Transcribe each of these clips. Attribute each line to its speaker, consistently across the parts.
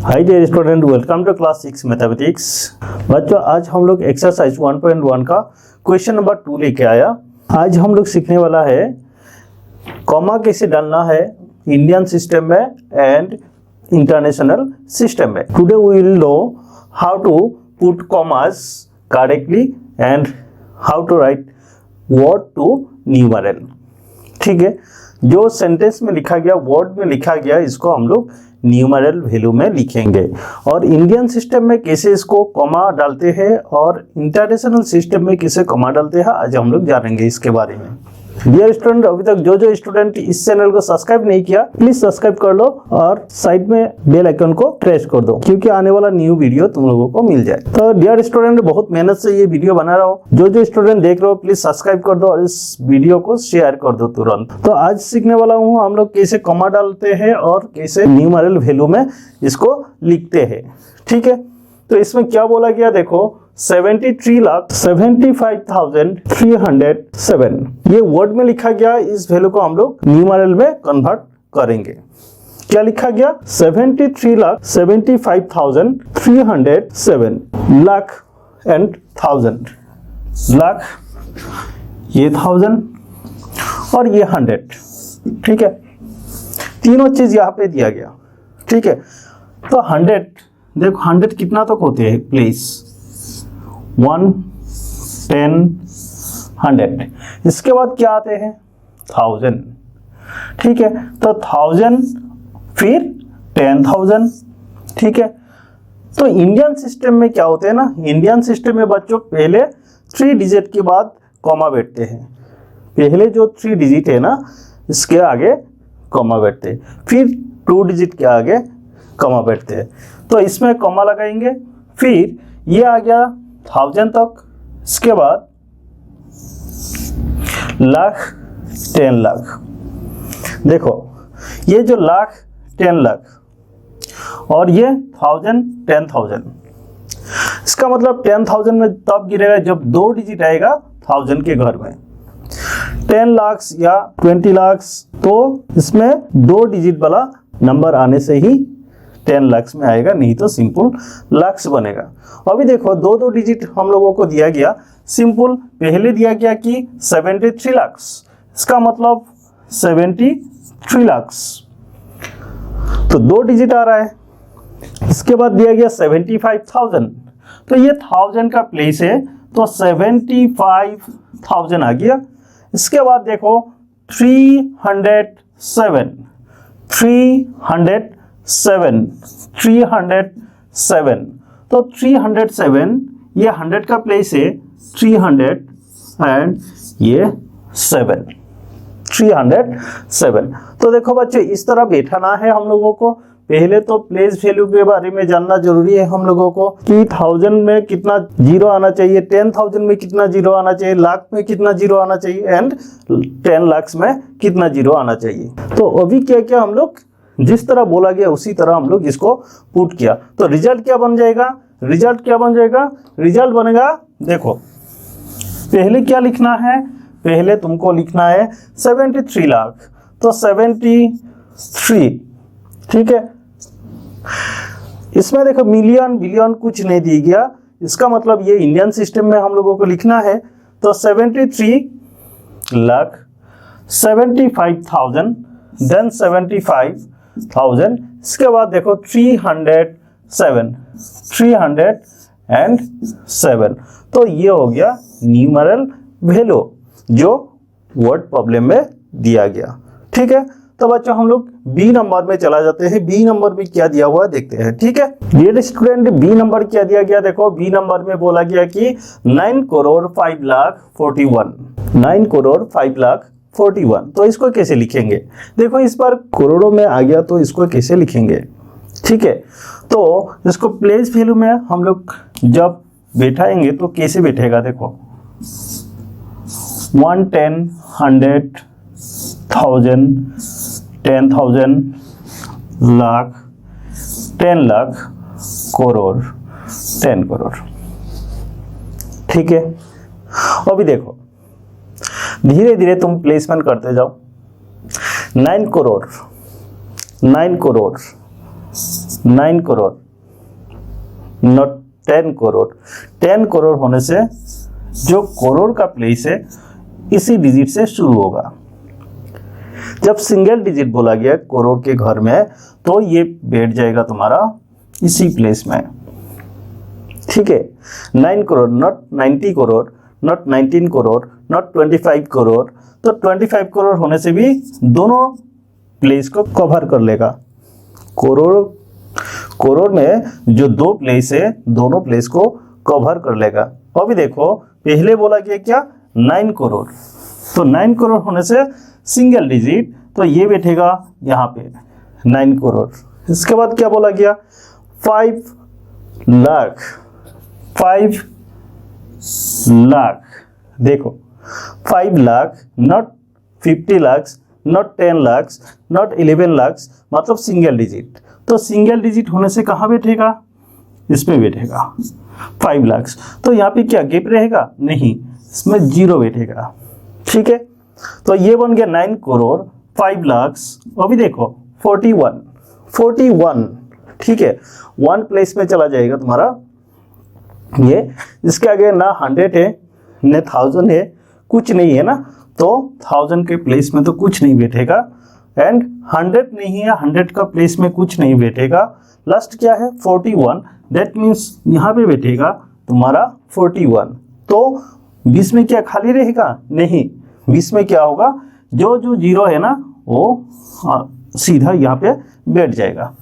Speaker 1: Hi dear student, welcome to class 6 mathematics. बच्चों, आज हम लोग एक्सरसाइज 1.1 का क्वेश्चन नंबर 2 लेके आया। आज हम लोग सीखने वाला है कॉमा कैसे डालना है इंडियन सिस्टम में एंड इंटरनेशनल सिस्टम में। Today we will know how to put commas correctly and how to write word to numeral. ठीक है, जो सेंटेंस में लिखा गया, वर्ड में लिखा गया, इसको हम लोग न्यूमेरल वैल्यू में लिखेंगे। और इंडियन सिस्टम में कैसे इसको कॉमा डालते हैं और इंटरनेशनल सिस्टम में कैसे कॉमा डालते हैं, आज हम लोग जानेंगे इसके बारे में। डियर स्टूडेंट, अभी तक जो स्टूडेंट इस चैनल को सब्सक्राइब नहीं किया, प्लीज सब्सक्राइब कर लो और साइड में बेल आइकन को प्रेस कर दो, क्योंकि आने वाला न्यू वीडियो तुम लोगों को मिल जाए। तो डियर स्टूडेंट, बहुत मेहनत से ये वीडियो बना रहा हूँ। जो स्टूडेंट देख रहे हो, प्लीज सब्सक्राइब कर दो और इस वीडियो को शेयर कर दो तुरंत। तो आज सीखने वाला हूँ हम लोग कैसे कॉमा डालते हैं और कैसे न्यूमेरल वैल्यू में इसको लिखते हैं। ठीक है, तो इसमें क्या बोला गया देखो, 73,75,307 ये वर्ड में लिखा गया। इस वैल्यू को हम लोग न्यूमेरल में कन्वर्ट करेंगे। क्या लिखा गया? 73,75,307 लाख एंड थाउजेंड। लाख, ये थाउजेंड और ये 100। ठीक है, तीनों चीज यहाँ पे दिया गया। ठीक है, तो 100 देखो, 100 कितना तक होते हैं प्लीज? 1, 10, 100। इसके बाद क्या आते हैं? 1000। ठीक है, तो 1000 फिर 10,000। ठीक है, तो इंडियन सिस्टम में क्या होते हैं ना, इंडियन सिस्टम में बच्चों पहले 3 डिजिट के बाद कॉमा बैठते हैं। पहले जो 3 डिजिट है ना, इसके आगे कॉमा बैठते हैं, फिर 2 डिजिट के आगे कॉमा बैठते हैं। तो इसमें कॉमा लगाएंगे, फिर ये आ गया 1000 तक। इसके बाद लाख, 10 लाख। देखो, ये जो लाख, 10 लाख और ये 1000, 10,000, इसका मतलब 10,000 में तब गिरेगा जब 2 डिजिट आएगा 1000 के घर में। 10 लाख या 20 लाख, तो इसमें 2 डिजिट वाला नंबर आने से ही 10 लाख में आएगा, नहीं तो सिंपल लाख बनेगा। अभी देखो, 2 डिजिट हम लोगों को दिया गया। सिंपल पहले दिया गया कि 73 लाख, इसका मतलब 73 लाख, तो 2 डिजिट आ रहा है। इसके बाद दिया गया 75,000, तो ये 1000 का प्लेस है, तो 75,000 आ गया। इसके बाद देखो 307, 307, तो 307, ये 100 का प्लेस है, 300 एंड ये 7, 307। तो देखो बच्चे, इस तरह बैठाना है हम लोगों को। पहले तो प्लेस वैल्यू के बारे में जानना जरूरी है हम लोगों को कि 1000 में कितना जीरो आना चाहिए, 10,000 में कितना जीरो आना चाहिए, लाख में कितना जीरो आना चाहिए एंड 10 लाख में कितना जीरो आना चाहिए। तो अभी क्या क्या हम लोग जिस तरह बोला गया उसी तरह हम लोग इसको पुट किया। तो रिजल्ट क्या बन जाएगा? रिजल्ट क्या बन जाएगा? रिजल्ट बनेगा, देखो पहले क्या लिखना है, पहले तुमको लिखना है 73 लाख, तो 73। ठीक है, इसमें देखो मिलियन बिलियन कुछ नहीं दिया गया, इसका मतलब ये इंडियन सिस्टम में हम लोगों को लिखना है। तो 73 लाख, 75,000, देन 75,000। इसके बाद देखो 307, तो ये हो गया न्यूमेरल वैल्यू जो वर्ड प्रॉब्लम में दिया गया। ठीक है, तो बच्चों हम लोग बी नंबर में चला जाते हैं। बी नंबर में क्या दिया हुआ देखते हैं। ठीक है डियर स्टूडेंट, बी नंबर क्या दिया गया देखो। बी नंबर में बोला गया कि 9,05,41,9,05,41। तो इसको कैसे लिखेंगे? देखो, इस बार करोड़ों में आ गया, तो इसको कैसे लिखेंगे? ठीक है, तो इसको प्लेस वैल्यू में हम लोग जब बैठाएंगे तो कैसे बैठेगा? देखो 1, 10, 100, 1000, 10,000, लाख, 10 लाख, करोड़, 10 करोड़। ठीक है, अभी देखो धीरे धीरे तुम प्लेसमेंट करते जाओ। 9 करोड़, 9 करोड़, 9 करोड़, नॉट 10 करोड़। 10 करोड़ होने से जो करोड़ का प्लेस है इसी डिजिट से शुरू होगा। जब सिंगल डिजिट बोला गया करोड़ के घर में तो ये बैठ जाएगा तुम्हारा इसी प्लेस में, ठीक है। 9 crore, not 90 crore, not 19 crore, not 25 crore. तो 25 करोड़ होने से भी दोनों प्लेस को कवर कर लेगा। करोड़ में जो दो प्लेस है दोनों प्लेस को कवर कर लेगा। अभी देखो पहले बोला गया क्या 9 करोड़, तो 9 करोड़ होने से सिंगल डिजिट तो ये बैठेगा यहाँ पे 9 करोड़। इसके बाद क्या बोला गया 5 लाख, 5 लाख। देखो 5 lakh, not 50 lakh, not 10 lakh, not 11 lakh, मतलब सिंगल डिजिट। तो सिंगल डिजिट होने से कहाँ बैठेगा, इसमें बैठेगा 5 लाख। तो यहाँ पे क्या गैप रहेगा, नहीं, इसमें 0 बैठेगा, ठीक है। तो ये बन गया 9 करोड़ 5 लाख। अभी देखो 41, ठीक है, 1 प्लेस में चला जाएगा तुम्हारा ये। इसके आगे ना 100 है न 1000 है, कुछ नहीं है ना, तो 1000 के प्लेस में तो कुछ नहीं बैठेगा, एंड 100 नहीं है, 100 का प्लेस में कुछ नहीं बैठेगा। लास्ट क्या है 41, दैट मीन्स यहाँ पे बैठेगा तुम्हारा 41। तो 20 में क्या खाली रहेगा, नहीं, 20 में क्या होगा, जो 0 है ना वो सीधा यहाँ पे बैठ जाएगा,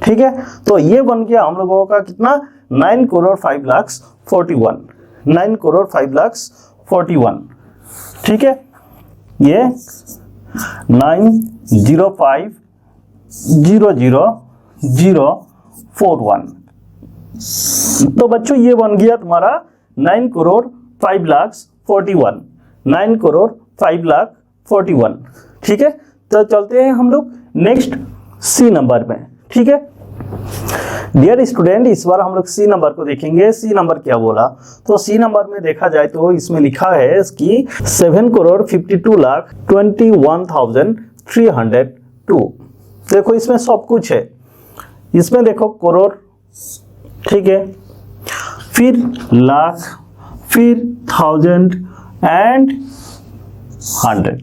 Speaker 1: ठीक है। तो ये बन गया हम लोगों का कितना 9 करोड़ 5 लाख 41, 9 करोड़ 5 लाख 41, ठीक है। ये 905000041। तो बच्चों ये बन गया तुम्हारा 9 करोड़ 5 लाख 41, 9 करोड़ 5 लाख 41, ठीक है। तो चलते हैं हम लोग नेक्स्ट सी नंबर में, ठीक है। डियर स्टूडेंट, इस बार हम लोग सी नंबर को देखेंगे। सी नंबर क्या बोला, तो सी नंबर में देखा जाए तो इसमें लिखा है कि 7 करोड़ 52 लाख 21,302। देखो इसमें सब कुछ है, इसमें देखो करोड़, ठीक है, फिर लाख, फिर 1000 एंड 100,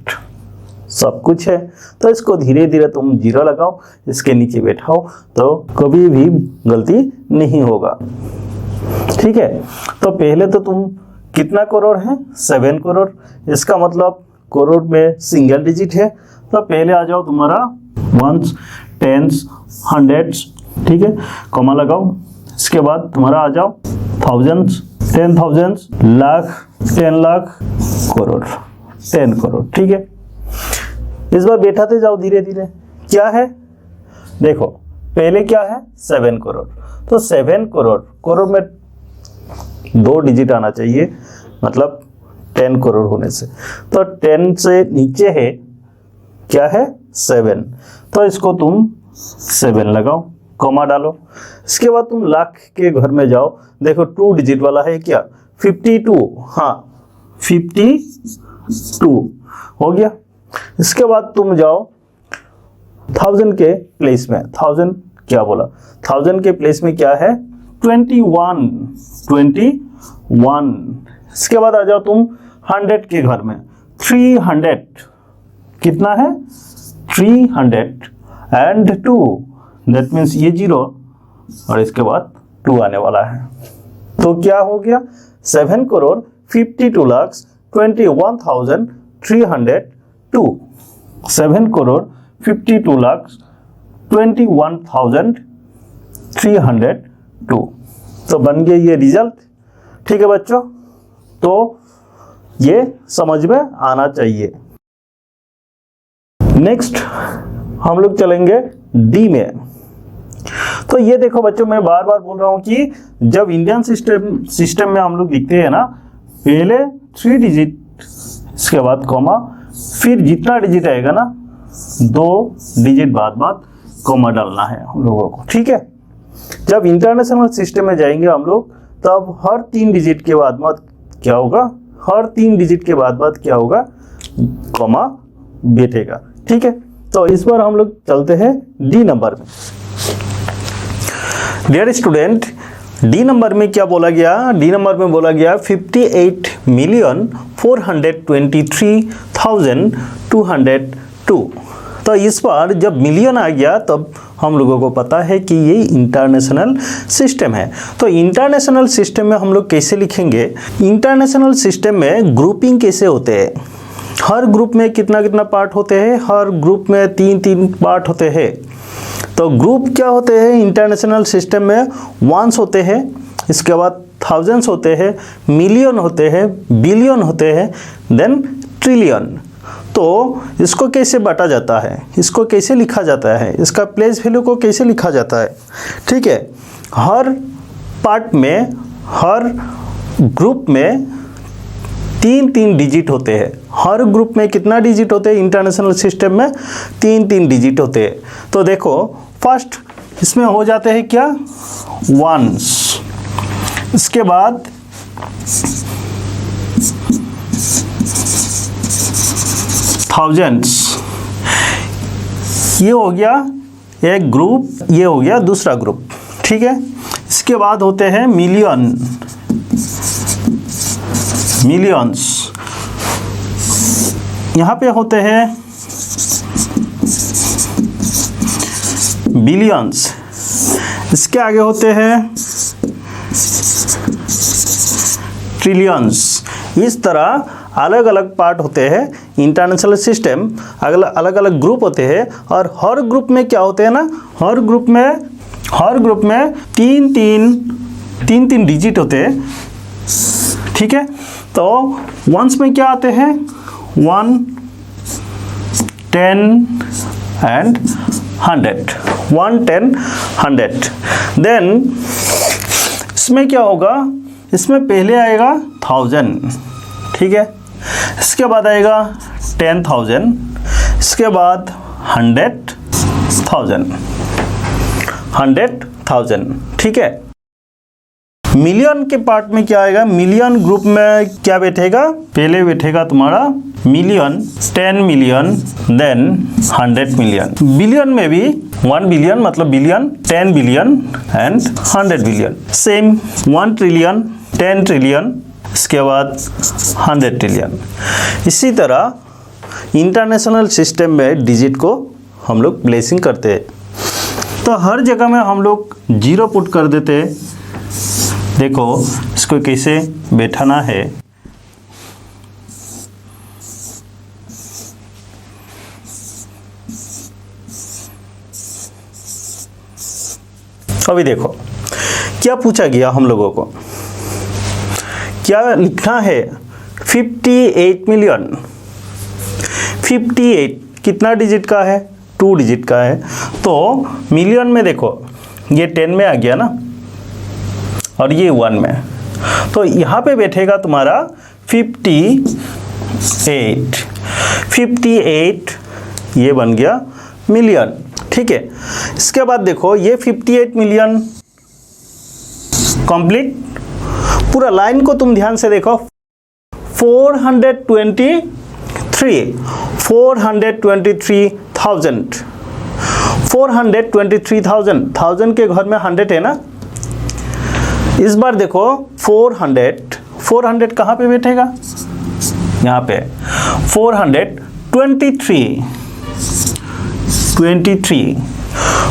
Speaker 1: सब कुछ है। तो इसको धीरे धीरे तुम 0 लगाओ, इसके नीचे बैठाओ तो कभी भी गलती नहीं होगा, ठीक है। तो पहले तो तुम कितना करोड़ है 7 करोड़, इसका मतलब करोड़ में सिंगल डिजिट है। तो पहले आ जाओ तुम्हारा 1s, 10s, 100s, ठीक है, कॉमा लगाओ। इसके बाद तुम्हारा आ जाओ 1000s, 10,000, लाख, 10 लाख, करोड़, 10 करोड़, ठीक है। इस बार बैठाते जाओ धीरे धीरे। क्या है देखो, पहले क्या है 7 करोड़, तो 7 करोड़, करोड़ में 2 डिजिट आना चाहिए, मतलब 10 करोड़ होने से। तो 10 से नीचे है क्या है 7, तो इसको तुम 7 लगाओ, कॉमा डालो। इसके बाद तुम लाख के घर में जाओ, देखो 2 डिजिट वाला है क्या 52, हाँ 52 हो गया। इसके बाद तुम जाओ 1000 के प्लेस में, 1000 क्या बोला, 1000 के प्लेस में क्या है 21। इसके बाद आ जाओ तुम 100 के घर में, 300, कितना है 300 एंड 2, दैट मीन्स ये 0 और इसके बाद 2 आने वाला है। तो क्या हो गया 7 करोड़ 52 लाख 21,302, 7 करोड़ 52 लाख 21,302। तो बन गया ये रिजल्ट, ठीक है बच्चों। तो ये समझ में आना चाहिए। नेक्स्ट हम लोग चलेंगे डी में। तो ये देखो बच्चों, मैं बार बार बोल रहा हूँ कि जब इंडियन सिस्टम में हम लोग लिखते हैं ना, पहले 3 डिजिट, इसके बाद कॉमा, फिर जितना डिजिट आएगा ना 2 डिजिट बाद कॉमा डालना है हम लोगों को, ठीक है। जब इंटरनेशनल सिस्टम में जाएंगे हम लोग, तब हर 3 डिजिट के बाद क्या होगा, हर 3 डिजिट के बाद क्या होगा, कॉमा बैठेगा, ठीक है। तो इस बार हम लोग चलते हैं डी नंबर में। डियर स्टूडेंट, डी नंबर में क्या बोला गया? डी नंबर में बोला गया 58,423,202। तो इस बार जब मिलियन आ गया तब हम लोगों को पता है कि ये इंटरनेशनल सिस्टम है। तो इंटरनेशनल सिस्टम में हम लोग कैसे लिखेंगे? इंटरनेशनल सिस्टम में ग्रुपिंग कैसे होते हैं? हर ग्रुप में कितना कितना पार्ट होते हैं? हर ग्रुप में 3-3 पार्ट होते हैं। तो ग्रुप क्या होते हैं इंटरनेशनल सिस्टम में? वंस होते हैं, इसके बाद थाउजेंड्स होते हैं, मिलियन होते हैं, बिलियन होते हैं, देन ट्रिलियन। तो इसको कैसे बांटा जाता है? इसको कैसे लिखा जाता है? इसका प्लेस वैल्यू को कैसे लिखा जाता है? ठीक है, हर पार्ट में, हर ग्रुप में 3-3 डिजिट होते हैं। हर ग्रुप में कितना डिजिट होते हैं? इंटरनेशनल सिस्टम में 3-3 डिजिट होते हैं। तो देखो, फर्स्ट इसमें हो जाते हैं क्या? वंस, इसके बाद थाउजेंड्स, ये हो गया एक ग्रुप, ये हो गया दूसरा ग्रुप। ठीक है, इसके बाद होते हैं मिलियन, मिलियंस, यहाँ पे होते हैं बिलियंस, इसके आगे होते हैं ट्रिलियंस। इस तरह अलग अलग पार्ट होते हैं इंटरनेशनल सिस्टम, अलग अलग ग्रुप होते हैं। और हर ग्रुप में क्या होते हैं ना, हर ग्रुप में 3-3 डिजिट होते हैं। ठीक है, तो वंस में क्या आते हैं? 1, 10 एंड 100, 1, 10, 100। देन इसमें क्या होगा? इसमें पहले आएगा 1000, ठीक है, इसके बाद आएगा 10,000, इसके बाद 100,000, 100,000। ठीक है, मिलियन के पार्ट में क्या आएगा? मिलियन ग्रुप में क्या बैठेगा? पहले बैठेगा तुम्हारा million, 10 million, then 100 million. Billion में भी 1 बिलियन मतलब billion, 10 billion and 100 billion. Same 1 trillion, 10 trillion, इसके बाद 100 ट्रिलियन। इसी तरह इंटरनेशनल सिस्टम में डिजिट को हम लोग प्लेसिंग करते हैं। तो हर जगह में हम लोग 0 पुट कर देते हैं। देखो इसको कैसे बैठाना है। अभी देखो क्या पूछा गया हम लोगों को, क्या लिखना है? 58 मिलियन। 58 कितना डिजिट का है? 2 डिजिट का है। तो मिलियन में देखो ये 10 में आ गया ना, और ये 1 में, तो यहाँ पे बैठेगा तुम्हारा 58। 58 ये बन गया मिलियन। ठीक है, इसके बाद देखो ये 58 मिलियन कंप्लीट। पूरा लाइन को तुम ध्यान से देखो, 423,000, 423,000 के घर में 100 है ना। इस बार देखो 400 कहाँ पे बैठेगा? यहाँ पे 423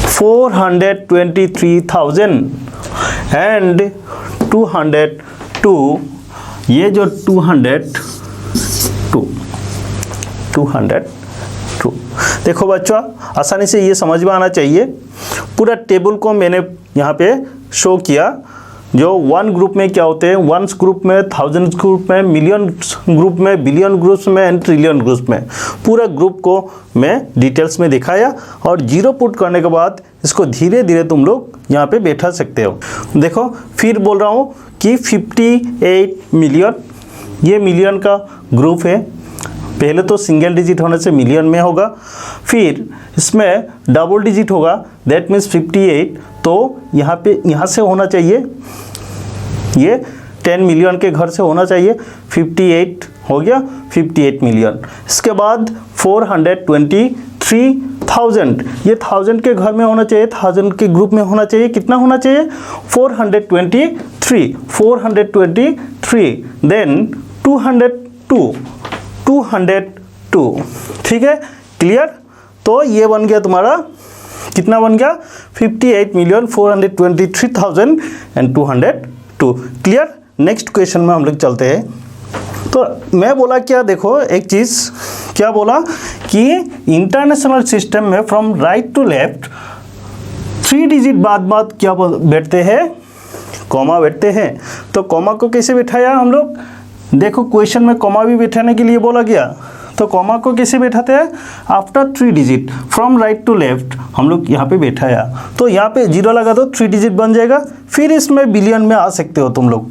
Speaker 1: 423,000 एंड 202, ये जो 202 देखो बच्चों, आसानी से ये समझ में आना चाहिए। पूरा टेबल को मैंने यहाँ पे शो किया। जो 1 ग्रुप में क्या होते हैं, 1 ग्रुप में, 1000 ग्रुप में, मिलियन ग्रुप में, बिलियन ग्रुप में एंड ट्रिलियन ग्रुप में, पूरा ग्रुप को मैं डिटेल्स में दिखाया। और 0 पुट करने के बाद इसको धीरे धीरे तुम लोग यहाँ पे बैठा सकते हो। देखो फिर बोल रहा हूँ कि 58 मिलियन, ये मिलियन का ग्रुप है। पहले तो सिंगल डिजिट होने से मिलियन में होगा, फिर इसमें डबल डिजिट होगा, दैट मीन्स 58। तो यहाँ पे, यहाँ से होना चाहिए, ये 10 मिलियन के घर से होना चाहिए। 58 हो गया 58 मिलियन। इसके बाद 423 3000, ये 1000 के घर में होना चाहिए, 1000 के ग्रुप में होना चाहिए, कितना होना चाहिए 423, 423, देन 202, ठीक है, क्लियर। तो ये बन गया तुम्हारा, कितना बन गया 58,423,202, क्लियर। नेक्स्ट क्वेश्चन में हम लोग चलते हैं। तो मैं बोला क्या, देखो एक चीज़ क्या बोला कि इंटरनेशनल सिस्टम में from right to left 3 digit बाद क्या बैठते हैं, कॉमा बैठते हैं। तो कॉमा को कैसे बैठाया हम लोग, देखो क्वेश्चन में कॉमा भी बैठाने के लिए बोला गया, तो कॉमा को कैसे बैठाते हैं, after 3 digit from right to left हम लोग यहाँ पे बैठाया, तो यहाँ पे 0 लगा दो, 3 डिजिट बन जाएगा, फिर इसमें बिलियन में आ सकते हो तुम लोग,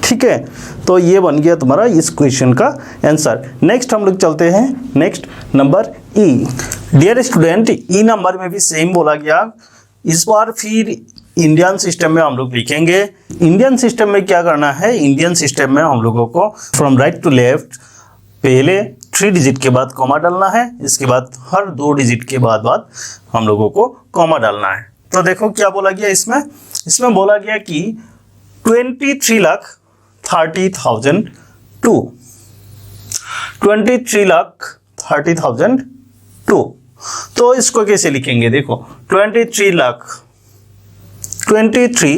Speaker 1: ठीक है। तो ये बन गया तुम्हारा इस क्वेश्चन का आंसर। नेक्स्ट हम लोग चलते हैं, next number E. Dear student, E number में भी सेम बोला गया, इस बार फिर इंडियन सिस्टम में हम लोग लिखेंगे। इंडियन सिस्टम में क्या करना है, इंडियन सिस्टम में हम लोगों को फ्रॉम राइट टू लेफ्ट पहले 3 डिजिट के बाद कॉमा डालना है, इसके बाद हर 2 डिजिट के बाद हम लोगों को कॉमा डालना है। तो देखो क्या बोला गया इसमें बोला गया कि 23,30,002, 23,30,002। तो इसको कैसे लिखेंगे, देखो 23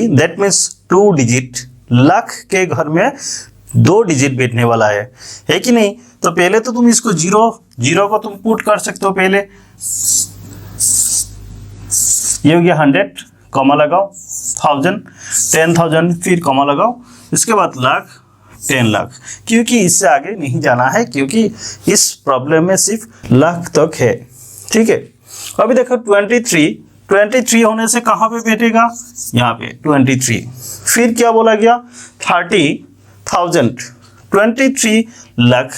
Speaker 1: दैट मीन्स 2 डिजिट, लाख के घर में 2 डिजिट बैठने वाला है कि नहीं। तो पहले तो तुम इसको 0 को तुम पुट कर सकते हो, पहले ये हो गया 100, कॉमा लगाओ, 1000, 10,000, फिर कॉमा लगाओ, इसके बाद लाख, 10 लाख, क्योंकि इससे आगे नहीं जाना है, क्योंकि इस प्रॉब्लम में सिर्फ लाख तक है, ठीक है। अभी देखो 23 होने से कहाँ पे बैठेगा, यहाँ पे 23, फिर क्या बोला गया 30,000, 23 लाख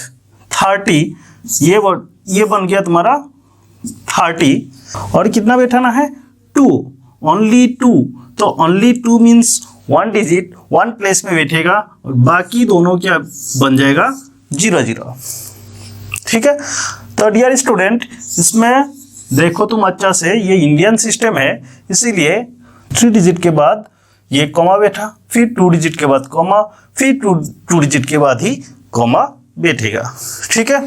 Speaker 1: 30, ये बन गया तुम्हारा 30, और कितना बैठाना है 2, ओनली 2, तो ओनली 2 मीन्स 1 डिजिट 1 प्लेस में बैठेगा, और बाकी दोनों क्या बन जाएगा 0, ठीक है। तो डियर स्टूडेंट, इसमें देखो तुम अच्छा से, ये इंडियन सिस्टम है, इसीलिए 3 डिजिट के बाद ये कॉमा बैठा, फिर 2 डिजिट के बाद कॉमा, फिर 2 डिजिट के बाद ही कॉमा बैठेगा, ठीक है।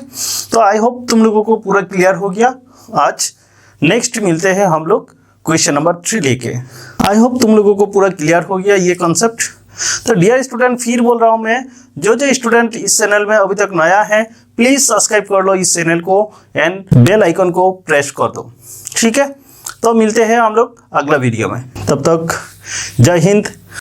Speaker 1: तो आई होप तुम लोगों को पूरा क्लियर हो गया। आज नेक्स्ट मिलते हैं हम लोग क्वेश्चन नंबर 3 लेके। आई होप तुम लोगों को पूरा क्लियर हो गया ये कॉन्सेप्ट। तो डियर स्टूडेंट, फिर बोल रहा हूँ मैं, जो स्टूडेंट इस चैनल में अभी तक नया है, प्लीज सब्सक्राइब कर लो इस चैनल को एंड बेल आइकन को प्रेस कर दो, ठीक है। तो मिलते हैं हम लोग अगला वीडियो में, तब तक जय हिंद।